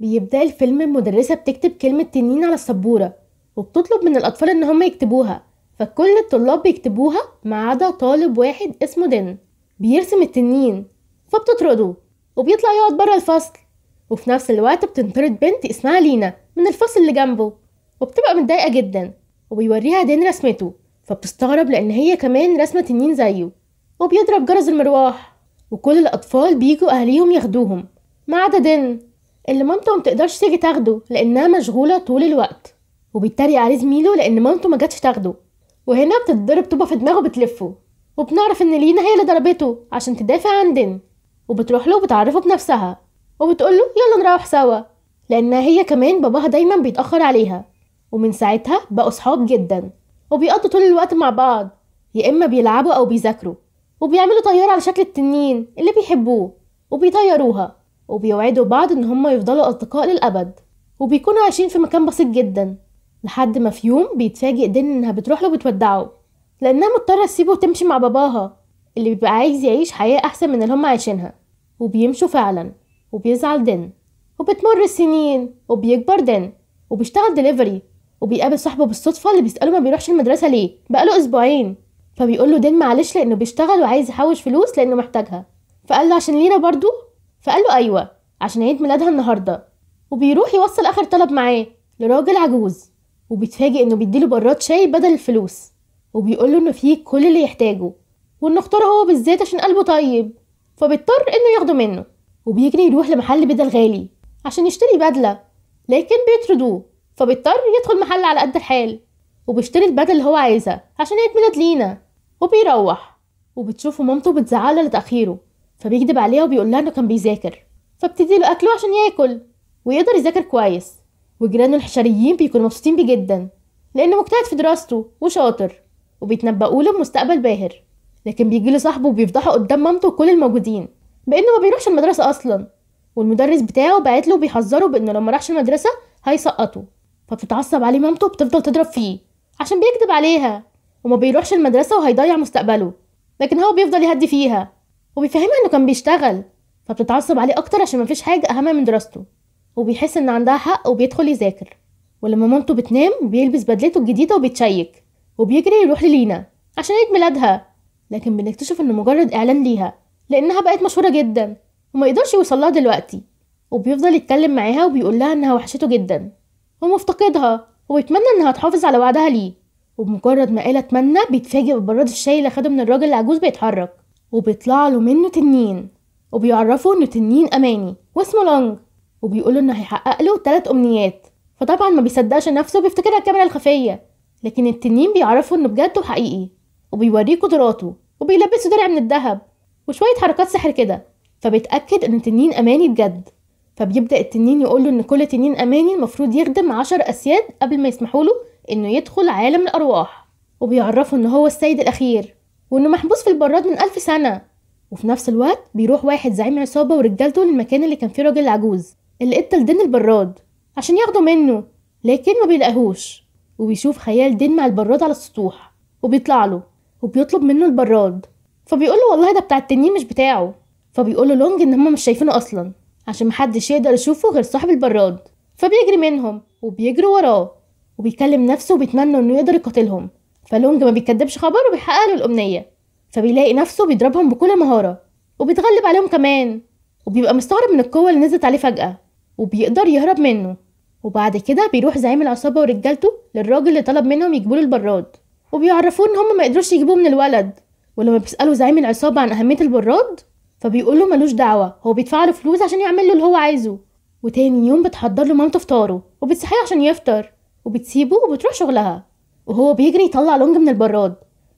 بيبدأ الفيلم المدرسة بتكتب كلمة تنين على السبورة، وبتطلب من الأطفال إن هم يكتبوها. فكل الطلاب بيكتبوها ما عدا طالب واحد اسمه دين بيرسم التنين، فبتطرده وبيطلع يقعد برا الفصل. وفي نفس الوقت بتنطرد بنت اسمها لينا من الفصل اللي جنبه، وبتبقى متضايقة جدا. وبيوريها دين رسمته، فبتستغرب لأن هي كمان رسمة تنين زيه. وبيضرب جرس المروح، وكل الأطفال بيجوا أهليهم ياخدوهم ما عدا دين اللي مامته متقدرش تيجي تاخده لأنها مشغولة طول الوقت. وبيتريق عليه زميله لأن مامته ما جاتش تاخده. وهنا بتتضرب طوبة في دماغه بتلفه، وبنعرف إن لينا هي اللي ضربته عشان تدافع عن دين. وبتروح له وبتعرفه بنفسها، وبتقوله يلا نروح سوا، لأنها هي كمان باباها دايما بيتأخر عليها. ومن ساعتها بقوا صحاب جدا، وبيقضوا طول الوقت مع بعض، يا إما بيلعبوا أو بيذاكروا. وبيعملوا طيارة على شكل التنين اللي بيحبوه، وبيطيروها، وبيوعدوا بعض إن هما يفضلوا أصدقاء للأبد. وبيكونوا عايشين في مكان بسيط جدا، لحد ما في يوم بيتفاجئ دين إنها بتروح له وبتودعه، لأنها مضطرة تسيبه وتمشي مع باباها اللي بيبقى عايز يعيش حياة أحسن من اللي هما عايشينها. وبيمشوا فعلا، وبيزعل دين. وبتمر السنين وبيكبر دين، وبيشتغل دليفري. وبيقابل صاحبه بالصدفة اللي بيسأله ما بيروحش المدرسة ليه بقاله أسبوعين. فبيقول له دين معلش لأنه بيشتغل وعايز يحوش فلوس لأنه محتاجها. فقال له عشان لينا برضو؟ فقال له أيوة، عشان عيد ميلادها النهاردة. وبيروح يوصل آخر طلب معاه لراجل عجوز، وبيتفاجئ إنه بيديله براد شاي بدل الفلوس. وبيقول له إنه فيه كل اللي يحتاجه، وإنه اختاره هو بالذات عشان قلبه طيب. فبيضطر إنه ياخده منه، وبيجري يروح لمحل بدل غالي عشان يشتري بدلة، لكن بيطردوه. فبيضطر يدخل محل على قد الحال، وبيشتري البدلة اللي هو عايزها عشان عيد ميلاد لينا. وبيروح، وبتشوفه مامته بتزعله لتأخيره، فبيكدب عليها وبيقول لها انه كان بيذاكر. فبتدي له اكله عشان ياكل ويقدر يذاكر كويس. وجيرانه الحشريين بيكونوا مبسوطين بيه جدا لانه مجتهد في دراسته وشاطر، وبيتنبؤوا له بمستقبل باهر. لكن بيجي له صاحبه وبيفضحه قدام مامته وكل الموجودين بانه ما بيروحش المدرسه اصلا، والمدرس بتاعه بعت له بيحذره بانه لو ما راحش المدرسه هيسقطه. فبتتعصب عليه مامته وبتفضل تضرب فيه عشان بيكذب عليها وما بيروحش المدرسه وهيضيع مستقبله. لكن هو بيفضل يهدي فيها وبيفهمها انه كان بيشتغل. فبتتعصب عليه اكتر عشان مفيش حاجه اهم من دراسته، وبيحس ان عندها حق وبيدخل يذاكر. ولما مامته بتنام بيلبس بدلته الجديده وبيتشيك، وبيجري يروح للينا عشان عيد ميلادها. لكن بنكتشف انه مجرد اعلان ليها لانها بقت مشهوره جدا وما يقدرش يوصلها دلوقتي. وبيفضل يتكلم معاها وبيقول لها انها وحشته جدا ومفتقدها، ويتمنى انها تحافظ على وعدها ليه. وبمجرد ما قال اتمنى بيتفاجئ ببراد الشاي اللي خده من الراجل العجوز بيتحرك، وبيطلع له منه تنين. وبيعرفه انه تنين اماني واسمه لونج، وبيقوله انه هيحقق له 3 امنيات. فطبعا ما بيصدقش نفسه وبيفتكرها الكاميرا الخفيه، لكن التنين بيعرفه انه بجد وحقيقي، وبيوريه قدراته وبيلبسه درع من الذهب وشويه حركات سحر كده. فبيتاكد ان التنين اماني بجد. فبيبدا التنين يقوله ان كل تنين اماني المفروض يخدم 10 اسياد قبل ما يسمحوا له انه يدخل عالم الارواح. وبيعرفه ان هو السيد الاخير، وانه محبوس في البراد من 1000 سنه. وفي نفس الوقت بيروح واحد زعيم عصابه ورجالته للمكان اللي كان فيه راجل العجوز اللي ادى لدين البراد عشان ياخده منه، لكن ما بيلاقيهوش. وبيشوف خيال دين مع البراد على السطوح، وبيطلع له وبيطلب منه البراد. فبيقول له والله ده بتاع التنين مش بتاعه. فبيقول له لونج ان هم مش شايفينه اصلا عشان محدش يقدر يشوفه غير صاحب البراد. فبيجري منهم وبيجروا وراه، وبيكلم نفسه وبيتمنى انه يقدر يقاتلهم. فلونج ما بيكدبش خبر وبيحقق له الامنيه. فبيلاقي نفسه بيضربهم بكل مهاره وبيتغلب عليهم كمان، وبيبقى مستغرب من القوه اللي نزلت عليه فجاه، وبيقدر يهرب منه. وبعد كده بيروح زعيم العصابه ورجالته للراجل اللي طلب منهم يجيبوا له البراد، وبيعرفوه ان هم ما قدروش يجيبوه من الولد. ولما بيسالوا زعيم العصابه عن اهميه البراد فبيقول له ملوش دعوه، هو بيدفع له فلوس عشان يعمل له اللي هو عايزه. وتاني يوم بتحضر له مامته فطاره وبتصحيه عشان يفطر، وبتسيبه وبتروح شغلها. وهو بيجري يطلع لونج من البراد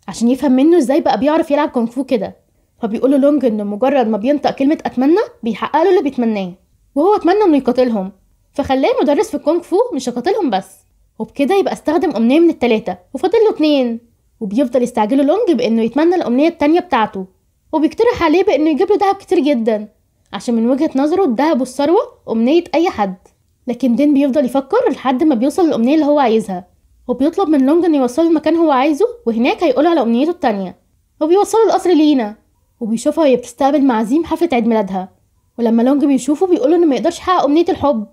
عشان يفهم منه ازاي بقى بيعرف يلعب كونغ فو كده. فبيقول له لونج انه مجرد ما بينطق كلمه اتمنى بيحقق له اللي بيتمناه، وهو اتمنى انه يقاتلهم. فخلاه مدرس في الكونغ فو مش يقاتلهم بس. وبكده يبقى استخدم امنيه من ال3 وفاضل له 2. وبيفضل يستعجله لونج بانه يتمنى الامنيه التانية بتاعته، وبيقترح عليه بانه يجيب له دهب كتير جدا عشان من وجهه نظره الدهب والثروه امنيه اي حد. لكن دين بيفضل يفكر لحد ما بيوصل للامنيه اللي هو عايزها، وبيطلب من لونج انه يوصله المكان هو عايزه، وهناك هيقوله على امنيته التانية. وبيوصله القصر لينا، وبيشوفها وهي بتستقبل معازيم حفله عيد ميلادها. ولما لونج بيشوفه بيقوله انه ما يقدرش يحقق امنيه الحب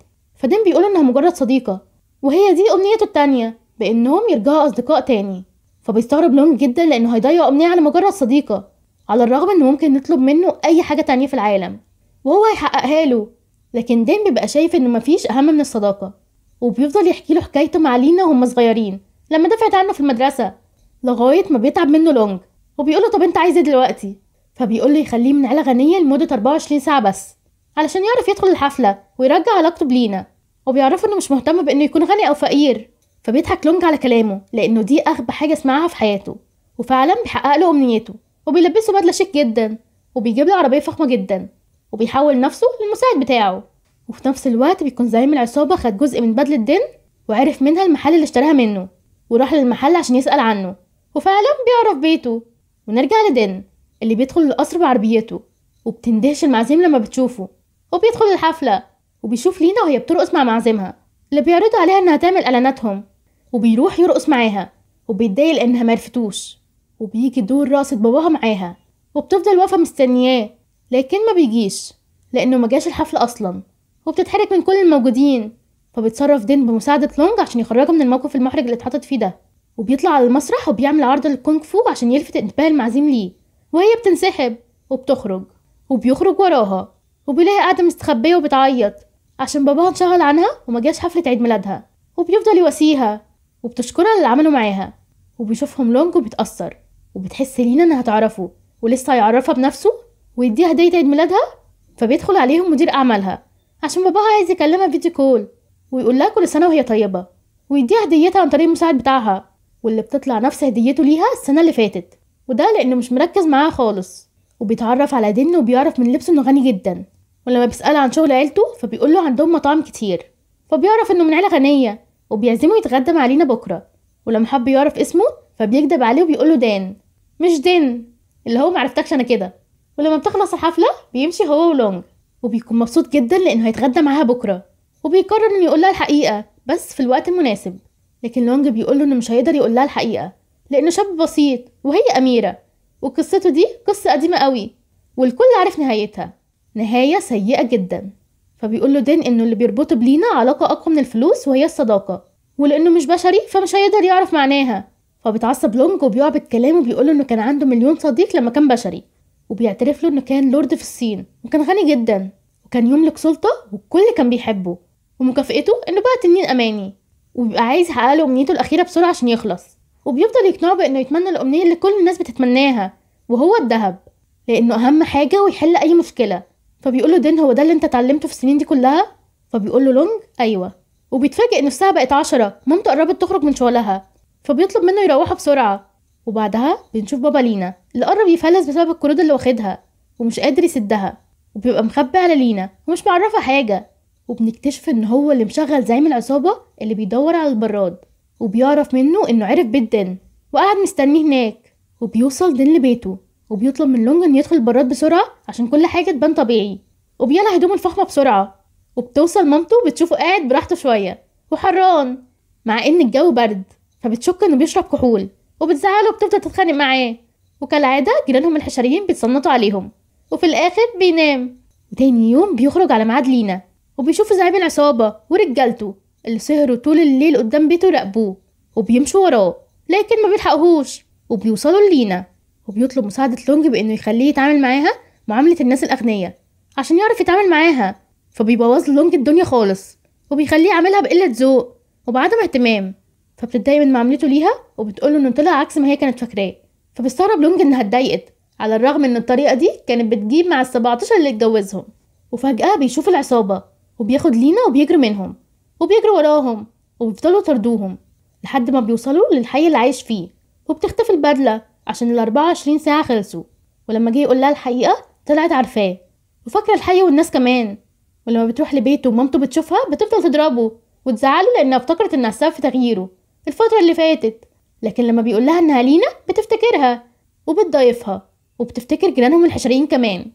فدين بيقول انها مجرد صديقة، وهي دي امنيته التانية بانهم يرجعوا اصدقاء تاني. فبيستغرب لونج جدا لانه هيضيع امنية على مجرد صديقة، على الرغم انه ممكن نطلب منه اي حاجة تانية في العالم وهو هيحققها له. لكن دين بيبقى شايف انه مفيش اهم من الصداقة، وبيفضل يحكي له حكايته مع لينا وهم صغيرين لما دفعت عنه في المدرسة، لغاية ما بيتعب منه لونج وبيقوله طب انت عايز ايه دلوقتي؟ فبيقوله يخليه من عيلة غنية لمدة 24 ساعة بس علشان يعرف يدخل الحفلة ويرجع علاقته بلينا، وبيعرفه انه مش مهتم بانه يكون غني او فقير. فبيضحك لونج على كلامه لانه دي اغبى حاجة سمعها في حياته، وفعلا بيحقق له امنيته وبيلبسه بدلة شيك جدا وبيجيب له عربية فخمة جدا وبيحول نفسه للمساعد بتاعه. وفي نفس الوقت بيكون زعيم العصابة خد جزء من بدلة دين وعرف منها المحل اللي اشتراها منه، وراح للمحل عشان يسأل عنه وفعلا بيعرف بيته. ونرجع لدين اللي بيدخل القصر بعربيته، وبتندهش المعازيم لما بتشوفه، وبيدخل الحفلة وبيشوف لينا وهي بترقص مع معازيمها اللي بيعرضوا عليها انها تعمل اعلاناتهم، وبيروح يرقص معاها وبيتضايق لانها معرفتوش. وبيجي دور رقصة باباها معاها وبتفضل واقفة مستنياه، لكن ما بيجيش لانه ما جاش الحفلة اصلا، وبتتحرك من كل الموجودين. فبيتصرف دين بمساعدة لونج عشان يخرجها من الموقف المحرج اللي اتحطت فيه ده، وبيطلع على المسرح وبيعمل عرض للكونغ فو عشان يلفت انتباه المعازيم ليه، وهي بتنسحب وبتخرج وبيخرج وراها، وبيلاقي قاعدة مستخبية وبتعيط عشان باباها انشغل عنها وما جاش حفلة عيد ميلادها، وبيفضل يواسيها وبتشكرها على اللي عمله معاها. وبيشوفهم لونج وبيتأثر، وبتحس لينا انها تعرفه ولسه هيعرفها بنفسه ويديها هدية عيد ميلادها. فبيدخل عليهم مدير اعمالها عشان باباها عايز يكلمها فيديو كول ويقول لها كل سنة وهي طيبة، ويديها هديتها عن طريق المساعد بتاعها، واللي بتطلع نفس هديته ليها السنة اللي فاتت، وده لأنه مش مركز معاها خالص. وبيتعرف على دين وبيعرف من لبسه إنه غني جدا، ولما بيسأل عن شغل عيلته فبيقول له عندهم مطاعم كتير، فبيعرف إنه من عيلة غنية وبيعزمه يتغدى مع لينا بكرة. ولما حب يعرف اسمه فبيكدب عليه وبيقول له دان مش دين، اللي هو معرفتكش أنا كده. ولما بتخلص الحفلة بيمشي هو ولونج، وبيكون مبسوط جدا لأنه هيتغدى معاها بكرة، وبيقرر إنه يقول لها الحقيقة بس في الوقت المناسب. لكن لونج بيقول له إنه مش هيقدر يقول لها الحقيقة لأنه شاب بسيط وهي أميرة، وقصته دي قصة قديمة قوي والكل عارف نهايتها، نهاية سيئة جدا. فبيقول له دين إنه اللي بيربطه بلينا علاقة أقوى من الفلوس وهي الصداقة، ولأنه مش بشري فمش هيقدر يعرف معناها. فبيتعصب لونج وبيعبد كلامه وبيقول له إنه كان عنده 1,000,000 صديق لما كان بشري، وبيعترف له إنه كان لورد في الصين وكان غني جدا وكان يملك سلطة والكل كان بيحبه، ومكافئته إنه بقى تنين أماني، وبيبقى عايز يحقق له أمنيته الأخيرة بسرعة عشان يخلص. وبيفضل يقنعه بإنه يتمنى الأمنية اللي كل الناس بتتمناها وهو الذهب، لأنه أهم حاجة ويحل أي مشكلة. فبيقول له دين هو ده اللي أنت اتعلمته في السنين دي كلها؟ فبيقول له لونج أيوة. وبيتفاجئ إن الساعة بقت 10، مامته قربت تخرج من شغلها، فبيطلب منه يروحوا بسرعة. وبعدها بنشوف بابا لينا اللي قرب يفلس بسبب القروض اللي واخدها ومش قادر يسدها، وبيبقى مخبي على لينا ومش معرفة حاجة. وبنكتشف إن هو اللي مشغل زعيم العصابة اللي بيدور على البراد، وبيعرف منه إنه عرف بيت دين وقعد مستنيه هناك. وبيوصل دين لبيته وبيطلب من لونج إنه يدخل البراد بسرعة عشان كل حاجة تبان طبيعي، وبيقلع هدومه الفخمة بسرعة. وبتوصل مامته بتشوفه قاعد براحته شوية وحران مع إن الجو برد، فبتشك إنه بيشرب كحول وبتزعله وبتفضل تتخانق معاه. وكالعادة جيرانهم الحشريين بيتصنطوا عليهم، وفي الآخر بينام. وتاني يوم بيخرج على ميعاد لينا وبيشوف زعيم العصابة ورجالته اللي سهروا طول الليل قدام بيته يراقبوه، وبيمشوا وراه لكن ما بيلحقوهوش. وبيوصلوا لينا وبيطلب مساعدة لونج بإنه يخليه يتعامل معاها معاملة الناس الأغنياء عشان يعرف يتعامل معاها. فبيبوظ لونج الدنيا خالص وبيخليه يعملها بقلة ذوق وبعدم اهتمام، فبتتضايق من معاملته ليها وبتقوله إنه طلع عكس ما هي كانت فاكراه. فبيستغرب لونج إنها اتضايقت على الرغم إن الطريقة دي كانت بتجيب مع ال17 اللي اتجوزهم. وفجأة بيشوف العصابة وبياخد لينا وبيجري منهم وبيجري وراهم وبيفضلوا يطاردوهم لحد ما بيوصلوا للحي اللي عايش فيه. وبتختفي البدلة عشان ال24 ساعة خلصوا، ولما جه يقول لها الحقيقة طلعت عارفاه وفاكرة الحي والناس كمان. ولما بتروح لبيته ومامته بتشوفها بتفضل تضربه وتزعله لأنها افتكرت إنها السبب في تغييره الفترة اللي فاتت. لكن لما بيقول لها إنها لينا بتفتكرها وبتضايفها، وبتفتكر جيرانهم الحشريين كمان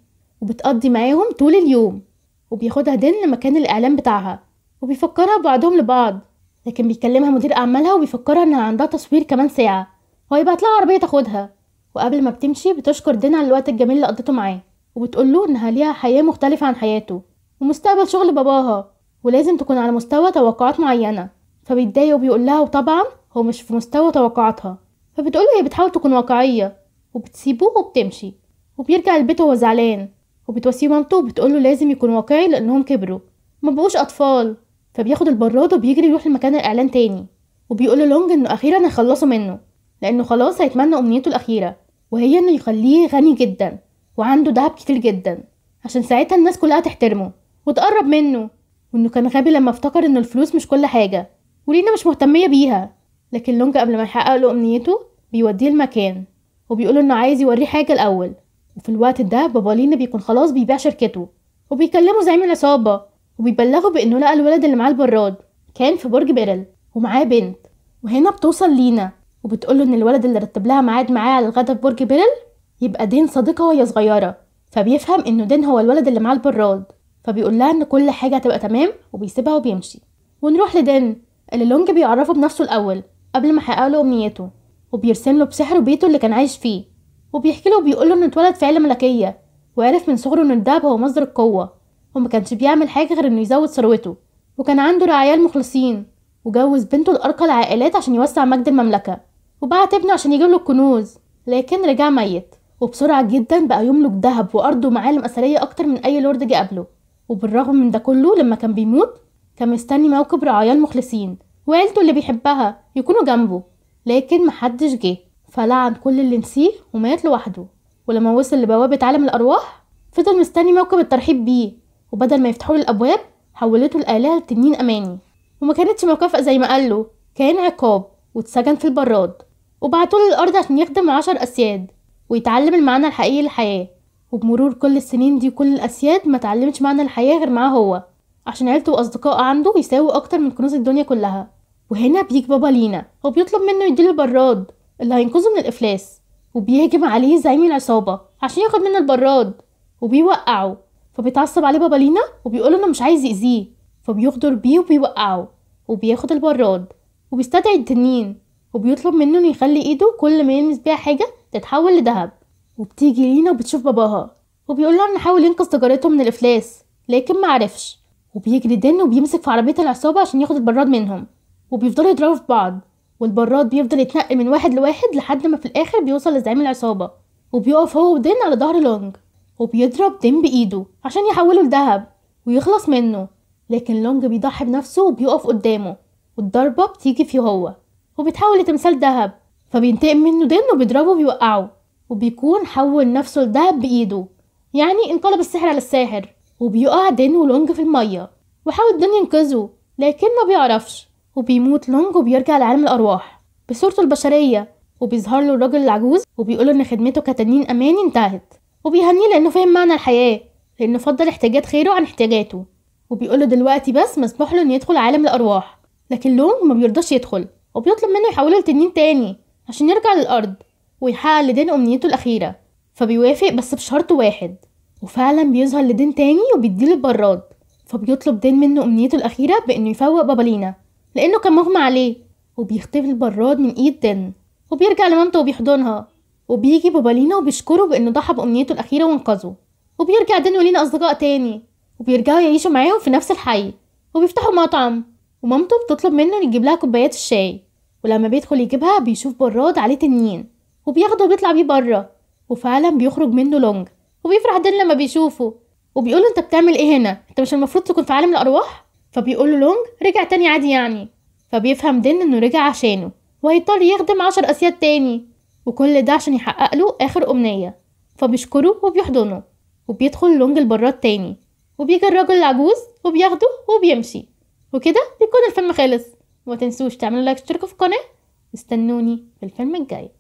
وبتقضي معاهم طول اليوم. وبياخدها دين لمكان الإعلان بتاعها وبيفكرها ببعضهم لبعض، لكن بيكلمها مدير أعمالها وبيفكرها إنها عندها تصوير كمان ساعة وهيبعت لها عربية تاخدها. وقبل ما بتمشي بتشكر دين على الوقت الجميل اللي قضيته معاه، وبتقول له إنها ليها حياة مختلفة عن حياته ومستقبل شغل باباها، ولازم تكون على مستوى توقعات معينة. فبيتضايق وبيقول لها وطبعا هو مش في مستوى توقعاتها. فبتقوله هي بتحاول تكون واقعية وبتسيبه وبتمشي. وبيرجع البيت وهو زعلان وبتواسيه مامته وبتقوله لازم يكون واقعي لأنهم كبروا ما بقوش أطفال. فبياخد البراد وبيجري يروح لمكان الإعلان تاني. وبيقول لونج إنه أخيرا هيخلصوا منه لأنه خلاص هيتمنى أمنيته الأخيرة، وهي إنه يخليه غني جدا وعنده دهب كتير جدا عشان ساعتها الناس كلها تحترمه وتقرب منه. وإنه كان غبي لما افتكر إنه الفلوس مش كل حاجة ولينا مش مهتمية بيها. لكن لونج قبل ما يحقق له أمنيته بيوديه المكان وبيقوله إنه عايز يوريه حاجة الأول. وفي الوقت ده بابا لينا بيكون خلاص بيبيع شركته وبيكلموا زعيم العصابة وبيبلغوا بإنه لقى الولد اللي معاه البراد كان في برج بيرل ومعاه بنت. وهنا بتوصل لينا وبتقوله إن الولد اللي رتب لها ميعاد معاه على الغدا في برج بيرل يبقى دين صديقها وهي صغيرة. فبيفهم إنه دين هو الولد اللي معاه البراد. فبيقول لها إن كل حاجة هتبقى تمام وبيسيبها وبيمشي. ونروح لدين اللي لونج بيعرفه بنفسه الأول قبل ما يحقق له أمنيته وبيرسم له بسحره بيته اللي كان عايش فيه. وبيحكي له وبيقول له إنه اتولد في عيلة ملكية وعرف من صغره إن الدهب هو مصدر القوة وما كانش بيعمل حاجة غير إنه يزود ثروته. وكان عنده رعايا مخلصين وجوز بنته لأرقى العائلات عشان يوسع مجد المملكة. وبعت ابنه عشان يجيب له الكنوز لكن رجع ميت. وبسرعة جدا بقى يملك ذهب وأرض ومعالم أثرية أكتر من أي لورد جه قبله. وبالرغم من ده كله لما كان بيموت كان مستني موكب رعايا المخلصين وعيلته اللي بيحبها يكونوا جنبه، لكن محدش جه. فلعن كل اللي نسيه ومات لوحده. ولما وصل لبوابة عالم الأرواح فضل مستني موكب الترحيب بيه، وبدل ما يفتحوا له الأبواب حولته الآلهة لتنين أماني. وما كانتش مكافأة زي ما قاله، كان عقاب واتسجن في البراد. وبعتوله الأرض عشان يخدم 10 أسياد ويتعلم المعنى الحقيقي للحياة. وبمرور كل السنين دي وكل الأسياد ما تعلمش معنى الحياة غير معاه هو، عشان عيلته وأصدقائه عنده يساووا أكتر من كنوز الدنيا كلها. وهنا بيجي بابا لينا وبيطلب منه يديله البراد اللي هينقذه من الإفلاس. وبيهجم عليه زعيم العصابة عشان ياخد منه البراد وبيوقعه. فبيتعصب عليه بابا لينا وبيقوله انه مش عايز يأذيه، فبيغدر بيه وبيوقعه وبياخد البراد. وبيستدعي التنين وبيطلب منه انه يخلي ايده كل ما يلمس بيها حاجة تتحول لدهب. وبتيجي لينا وبتشوف باباها وبيقول لها انه حاول ينقذ تجارتهم من الإفلاس لكن ما عرفش. وبيجري دين وبيمسك في عربية العصابة عشان ياخد البراد منهم، وبيفضلوا يضربوا في بعض والبراد بيفضل يتنقل من واحد لواحد لحد ما في الآخر بيوصل لزعيم العصابة. وبيقف هو ودين على ظهر لونج وبيضرب دين بإيده عشان يحوله لدهب ويخلص منه. لكن لونج بيضحي بنفسه وبيقف قدامه والضربة بتيجي فيه هو وبيتحول لتمثال دهب. فبينتقم منه دين وبيضربه وبيوقعه وبيكون حول نفسه لدهب بإيده، يعني انقلب السحر على الساحر. وبيقع دين ولونج في المية وحاول دين ينقذه لكن ما بيعرفش. وبيموت لونج وبيرجع لعالم الأرواح بصورته البشرية. وبيظهر له الراجل العجوز وبيقوله ان خدمته كتنين أماني انتهت، وبيهنيه لأنه فهم معنى الحياة لأنه فضل احتياجات خيره عن احتياجاته. وبيقوله دلوقتي بس مسموح له انه يدخل عالم الأرواح، لكن لونج ما بيرضاش يدخل وبيطلب منه يحوله لتنين تاني عشان يرجع للأرض ويحقق لدين أمنيته الأخيرة. فبيوافق بس بشرط واحد، وفعلا بيظهر لدين تاني وبيديله البراد. فبيطلب دين منه أمنيته الأخيرة بإنه يفوق بابا لينا لأنه كان مغمى عليه. وبيختفي البراد من إيد دين وبيرجع لمامته وبيحضنها. وبيجي بابا لينا وبيشكره بإنه ضحى بأمنيته الأخيرة وانقذه. وبيرجع دين ولينا أصدقاء تاني وبيرجعوا يعيشوا معاهم في نفس الحي وبيفتحوا مطعم. ومامته بتطلب منه يجيب لها كوبايات الشاي، ولما بيدخل يجيبها بيشوف براد عليه تنين وبياخده وبيطلع بيه بره. وفعلا بيخرج منه لونج وبيفرح دين لما بيشوفه وبيقوله انت بتعمل ايه هنا؟ انت مش المفروض تكون في عالم الأرواح؟ فبيقوله لونج رجع تاني عادي يعني. فبيفهم دين انه رجع عشانه وهيضطر يخدم 10 أسياد تاني، وكل ده عشان يحقق له آخر أمنية. فبيشكره وبيحضنه وبيدخل لونج البراد تاني وبيجي الراجل العجوز وبياخده وبيمشي. وكده بيكون الفيلم خلص. وما تنسوش تعملوا لايك وتشتركوا في القناة واستنوني في الفيلم الجاي.